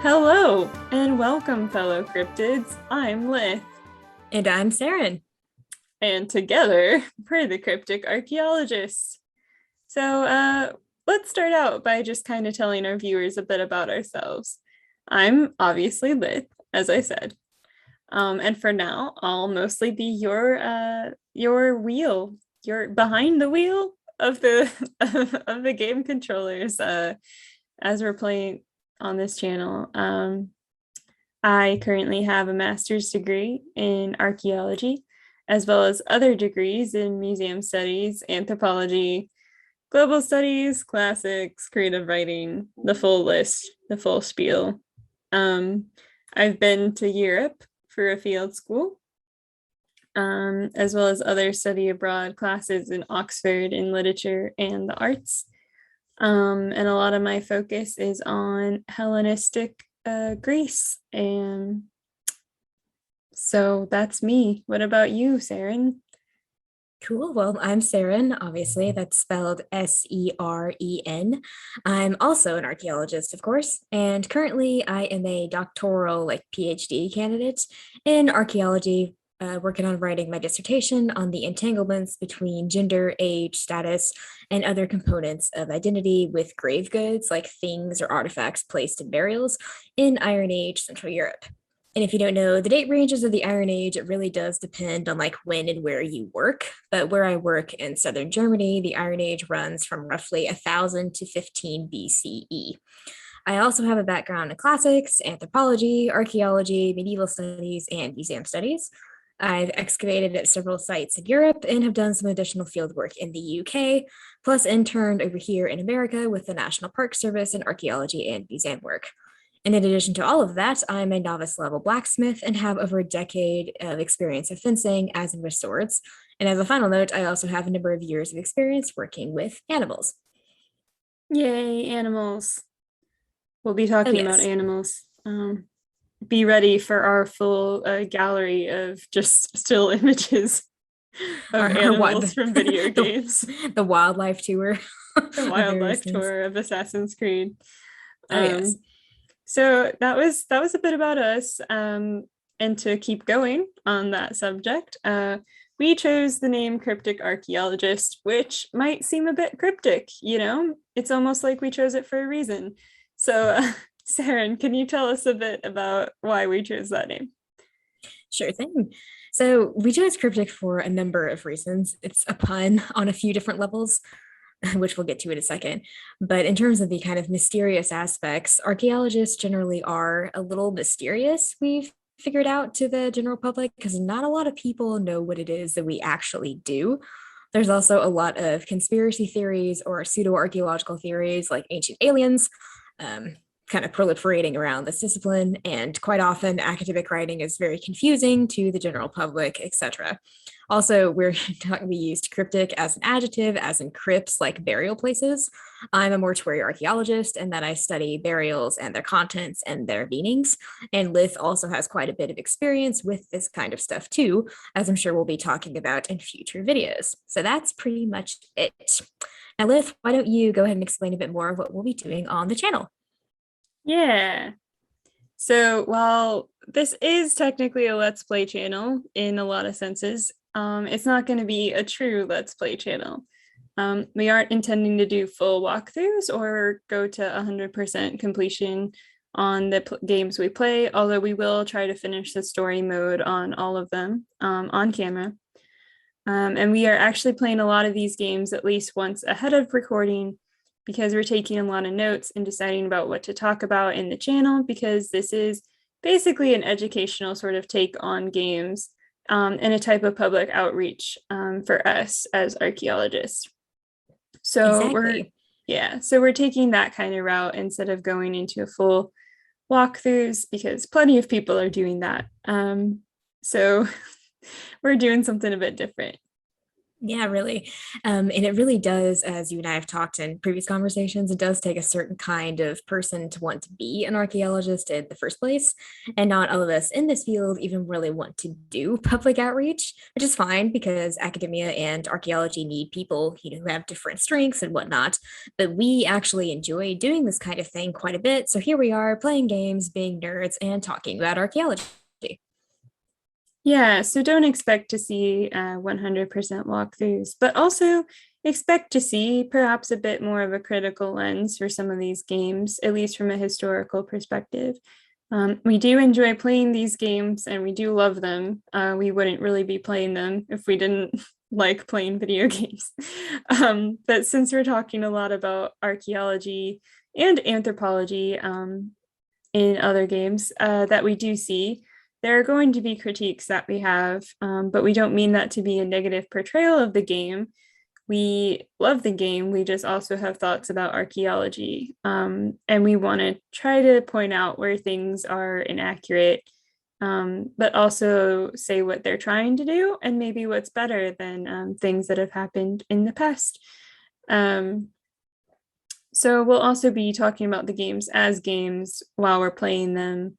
Hello and welcome, fellow cryptids. I'm Lith, And I'm Seren. and together we're the Cryptic Archaeologists. So, let's start out by just kind of telling our viewers a bit about ourselves. I'm obviously Lith, as I said, and for now, I'll mostly be your wheel, your behind the wheel of the of the game controllers as we're playing on this channel. I currently have a master's degree in archaeology, as well as other degrees in museum studies, anthropology, global studies, classics, creative writing, the full list, the full spiel. Um, I've been to Europe for a field school, as well as other study abroad classes in Oxford in literature and the arts. And a lot of my focus is on Hellenistic Greece. And so that's me. What about you, Seren? Cool. Well, I'm Seren, obviously. That's spelled Seren. I'm also an archaeologist, of course, and currently I am a doctoral, PhD candidate in archaeology, working on writing my dissertation on the entanglements between gender, age, status, and other components of identity with grave goods, like things or artifacts placed in burials in Iron Age Central Europe. And if you don't know the date ranges of the Iron Age, it really does depend on when and where you work. But where I work in southern Germany, the Iron Age runs from roughly 1000 to 15 BCE. I also have a background in classics, anthropology, archaeology, medieval studies, and museum studies. I've excavated at several sites in Europe and have done some additional field work in the UK, plus interned over here in America with the National Park Service in archaeology and museum work. And in addition to all of that, I'm a novice level blacksmith and have over a decade of experience of fencing, as in with swords. And as a final note, I also have a number of years of experience working with animals. Yay, animals. We'll be Oh, talking about yes. animals. Be ready for our full gallery of just still images of What animals from video games. the wildlife tour The of various wildlife things. tour of Assassin's Creed. Oh, yes. So that was a bit about us. And to keep going on that subject, we chose the name Cryptic Archaeologist, which might seem a bit cryptic, you know? It's almost like we chose it for a reason. So, Saren, can you tell us a bit about why we chose that name? Sure thing. So we chose cryptic for a number of reasons. It's a pun on a few different levels, which we'll get to in a second. But in terms of the kind of mysterious aspects, archaeologists generally are a little mysterious, we've figured out to the general public, because not a lot of people know what it is that we actually do. There's also a lot of conspiracy theories or pseudo archaeological theories like ancient aliens. Kind of proliferating around this discipline, and quite often academic writing is very confusing to the general public, etc. Also, we used cryptic as an adjective, as in crypts, like burial places. I'm a mortuary archaeologist, and that I study burials and their contents and their meanings. And Lith also has quite a bit of experience with this kind of stuff too, as I'm sure we'll be talking about in future videos. So that's pretty much it. Now, Lith, why don't you go ahead and explain a bit more of what we'll be doing on the channel? Yeah. So while this is technically a Let's Play channel in a lot of senses, it's not going to be a true Let's Play channel. We aren't intending to do full walkthroughs or go to 100% completion on the games we play, although we will try to finish the story mode on all of them on camera. And we are actually playing a lot of these games at least once ahead of recording, because we're taking a lot of notes and deciding about what to talk about in the channel, because this is basically an educational sort of take on games, and a type of public outreach for us as archaeologists. So Exactly. we're taking that kind of route instead of going into a full walkthroughs, because plenty of people are doing that. So we're doing something a bit different. Yeah, really. And it really does, as you and I have talked in previous conversations, it does take a certain kind of person to want to be an archaeologist in the first place. And not all of us in this field even really want to do public outreach, which is fine because academia and archaeology need people, who have different strengths and whatnot. But we actually enjoy doing this kind of thing quite a bit. So here we are playing games, being nerds, and talking about archaeology. Yeah, so don't expect to see 100% walkthroughs, but also expect to see perhaps a bit more of a critical lens for some of these games, at least from a historical perspective. We do enjoy playing these games and we do love them. We wouldn't really be playing them if we didn't like playing video games. But since we're talking a lot about archaeology and anthropology in other games that we do see, there are going to be critiques that we have, but we don't mean that to be a negative portrayal of the game. We love the game. We just also have thoughts about archaeology. And we want to try to point out where things are inaccurate, but also say what they're trying to do and maybe what's better than things that have happened in the past. So we'll also be talking about the games as games while we're playing them.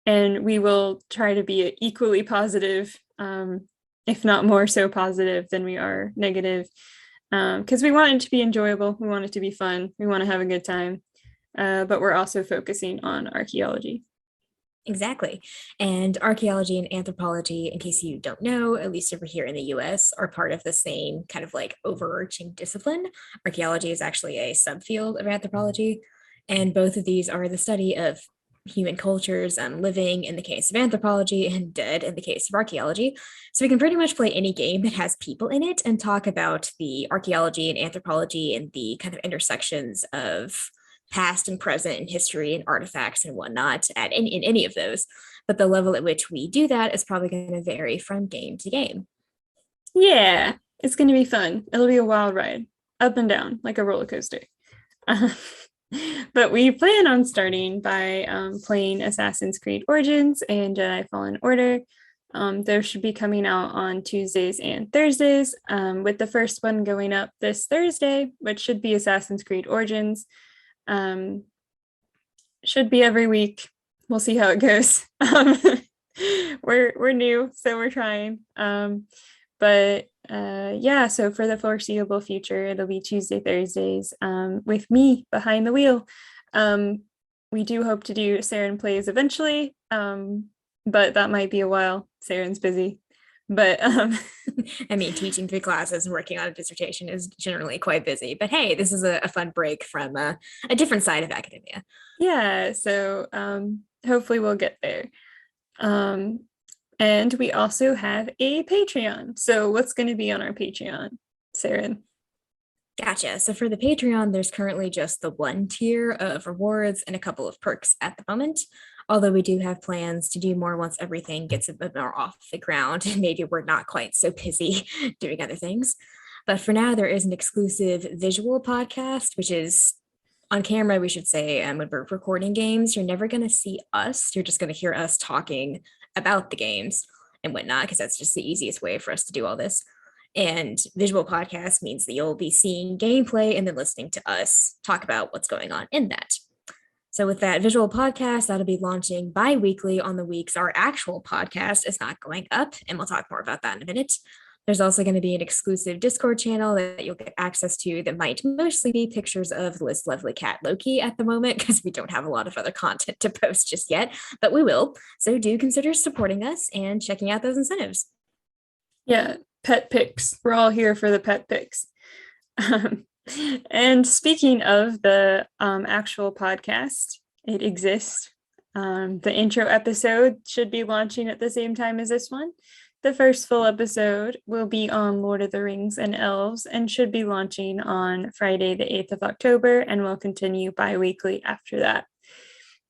And we will try to be equally positive, if not more so positive than we are negative, because we want it to be enjoyable. We want it to be fun. We want to have a good time, but we're also focusing on archaeology. Exactly. And archaeology and anthropology, in case you don't know, at least over here in the US, are part of the same kind of like overarching discipline. Archaeology is actually a subfield of anthropology. And both of these are the study of human cultures living in the case of anthropology and dead in the case of archaeology. So we can pretty much play any game that has people in it and talk about the archaeology and anthropology and the kind of intersections of past and present and history and artifacts and whatnot in any of those. But the level at which we do that is probably going to vary from game to game. Yeah, it's going to be fun. It'll be a wild ride, up and down like a roller coaster. But we plan on starting by playing Assassin's Creed Origins and Jedi Fallen Order. Those should be coming out on Tuesdays and Thursdays, with the first one going up this Thursday, which should be Assassin's Creed Origins. Should be every week. We'll see how it goes. We're new, so we're trying. But yeah, so for the foreseeable future, it'll be Tuesday, Thursdays, with me behind the wheel. We do hope to do Seren Plays eventually, but that might be a while. Saren's busy. But I mean, teaching 3 classes and working on a dissertation is generally quite busy. But hey, this is a fun break from a different side of academia. Yeah, so hopefully we'll get there. And we also have a Patreon. So what's going to be on our Patreon, Seren? Gotcha. So for the Patreon, there's currently just the 1 tier of rewards and a couple of perks at the moment. Although we do have plans to do more once everything gets a bit more off the ground and maybe we're not quite so busy doing other things. But for now, there is an exclusive visual podcast, which is on camera, we should say, when we're recording games. You're never going to see us. You're just going to hear us talking about the games and whatnot, because that's just the easiest way for us to do all this. And visual podcast means that you'll be seeing gameplay and then listening to us talk about what's going on in that. So with that visual podcast, that'll be launching bi-weekly on the weeks our actual podcast is not going up, and we'll talk more about that in a minute. There's also going to be an exclusive Discord channel that you'll get access to that might mostly be pictures of this lovely cat Loki at the moment, because we don't have a lot of other content to post just yet, but we will. So do consider supporting us and checking out those incentives. Yeah, pet pics. We're all here for the pet pics. And speaking of the actual podcast, it exists. The intro episode should be launching at the same time as this one. The first full episode will be on Lord of the Rings and Elves and should be launching on Friday, the 8th of October, and will continue bi-weekly after that.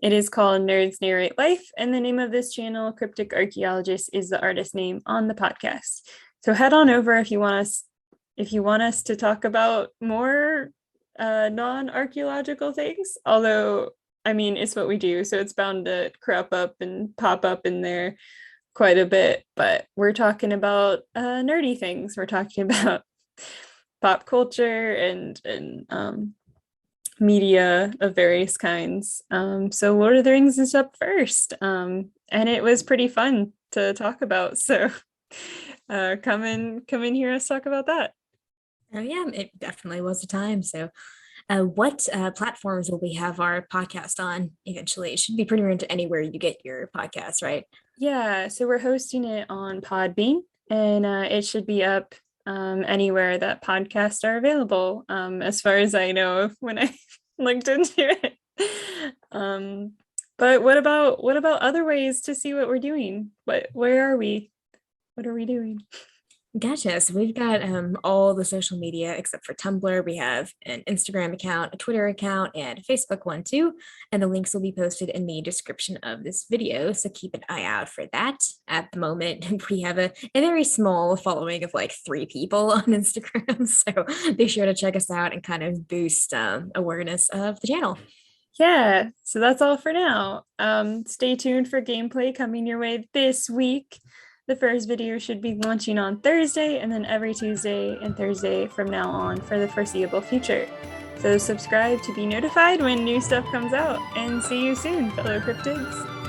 It is called Nerds Narrate Life, and the name of this channel, Cryptic Archaeologists, is the artist name on the podcast. So head on over if you want us to talk about more non-archaeological things, although I mean it's what we do, so it's bound to crop up and pop up in there quite a bit, but we're talking about nerdy things. We're talking about pop culture and media of various kinds. So Lord of the Rings is up first, and it was pretty fun to talk about. So come in hear us talk about that. Oh yeah, it definitely was a time. So, what platforms will we have our podcast on eventually? It should be pretty much anywhere you get your podcast, right? Yeah, so we're hosting it on Podbean, and it should be up anywhere that podcasts are available, as far as I know when I looked into it. Um, but what about other ways to see what we're doing? Where are we? What are we doing? Gotcha. So we've got all the social media except for Tumblr. We have an Instagram account, a Twitter account, and a Facebook one too. And the links will be posted in the description of this video. So keep an eye out for that. At the moment, we have a very small following of like 3 people on Instagram. So be sure to check us out and kind of boost awareness of the channel. Yeah, so that's all for now. Stay tuned for gameplay coming your way this week. The first video should be launching on Thursday, and then every Tuesday and Thursday from now on for the foreseeable future. So subscribe to be notified when new stuff comes out, and see you soon, fellow cryptids.